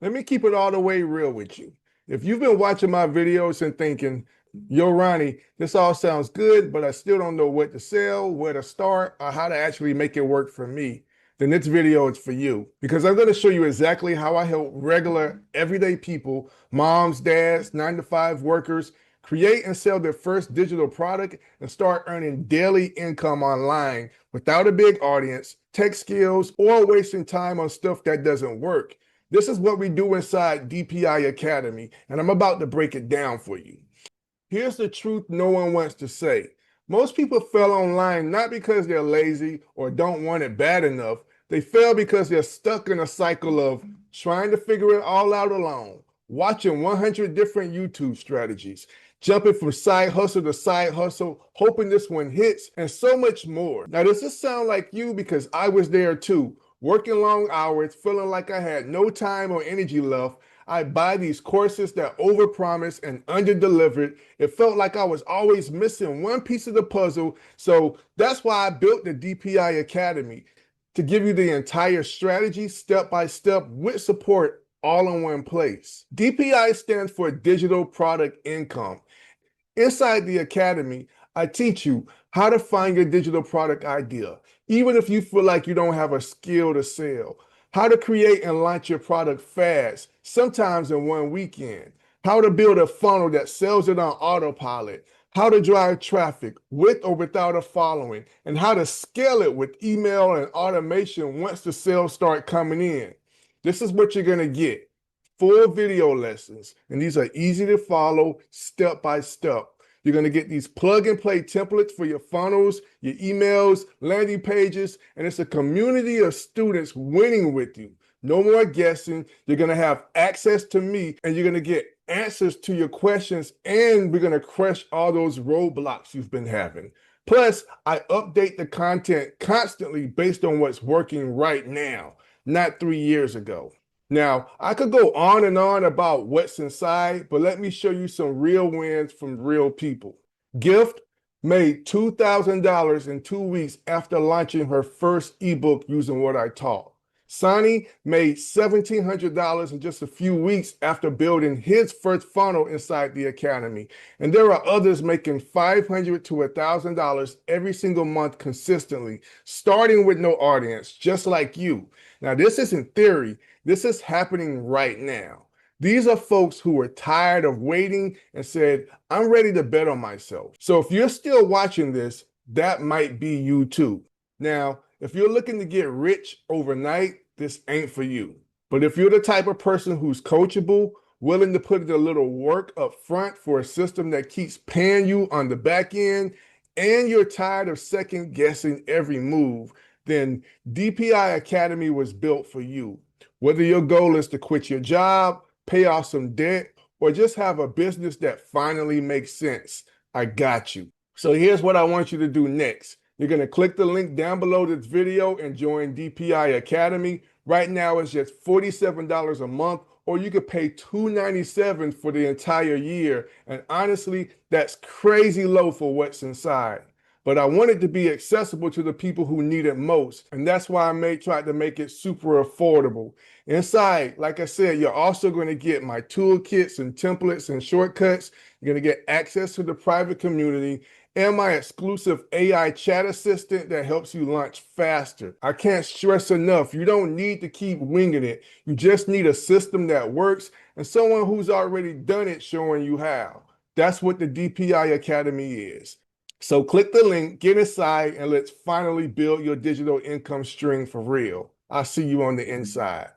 Let me keep it all the way real with you. If you've been watching my videos and thinking, yo, Ronnie, this all sounds good, but I still don't know what to sell, where to start, or how to actually make it work for me, then this video is for you. Because I'm going to show you exactly how I help regular, everyday people, moms, dads, 9-to-5 workers, create and sell their first digital product and start earning daily income online without a big audience, tech skills, or wasting time on stuff that doesn't work. This is what we do inside DPI Academy, and I'm about to break it down for you. Here's the truth no one wants to say. Most people fail online not because they're lazy or don't want it bad enough. They fail because they're stuck in a cycle of trying to figure it all out alone, watching 100 different YouTube strategies, jumping from side hustle to side hustle, hoping this one hits, and so much more. Now, does this sound like you? Because I was there too, working long hours, feeling like I had no time or energy left. I buy these courses that overpromise and underdelivered. It felt like I was always missing one piece of the puzzle. So that's why I built the DPI Academy, to give you the entire strategy step by step with support all in one place. DPI stands for Digital Product Income. Inside the Academy, I teach you how to find your digital product idea, even if you feel like you don't have a skill to sell, how to create and launch your product fast, sometimes in one weekend, how to build a funnel that sells it on autopilot, how to drive traffic with or without a following, and how to scale it with email and automation once the sales start coming in. This is what you're going to get. Full video lessons, and these are easy to follow step by step. You're going to get these plug and play templates for your funnels, your emails, landing pages, and it's a community of students winning with you. No more guessing. You're going to have access to me, and you're going to get answers to your questions, and we're going to crush all those roadblocks you've been having. Plus, I update the content constantly based on what's working right now, not 3 years ago. Now, I could go on and on about what's inside, but let me show you some real wins from real people. Gift made $2,000 in 2 weeks after launching her first ebook using what I taught. Sonny made $1,700 in just a few weeks after building his first funnel inside the Academy. And there are others making $500 to $1,000 every single month consistently, starting with no audience, just like you. Now, this isn't theory. This is happening right now. These are folks who were tired of waiting and said, I'm ready to bet on myself. So if you're still watching this, that might be you too. Now, if you're looking to get rich overnight, this ain't for you. But if you're the type of person who's coachable, willing to put in a little work up front for a system that keeps paying you on the back end, and you're tired of second guessing every move, then DPI Academy was built for you. Whether your goal is to quit your job, pay off some debt, or just have a business that finally makes sense, I got you. So here's what I want you to do next. You're going to click the link down below this video and join DPI Academy. Right now, it's just $47 a month, or you could pay $297 for the entire year. And honestly, that's crazy low for what's inside. But I want it to be accessible to the people who need it most. And that's why I tried to make it super affordable. Inside, like I said, you're also going to get my toolkits and templates and shortcuts. You're going to get access to the private community and my exclusive AI chat assistant that helps you launch faster. I can't stress enough, you don't need to keep winging it. You just need a system that works and someone who's already done it showing you how. That's what the DPI Academy is. So click the link, get inside, and let's finally build your digital income stream for real. I'll see you on the inside.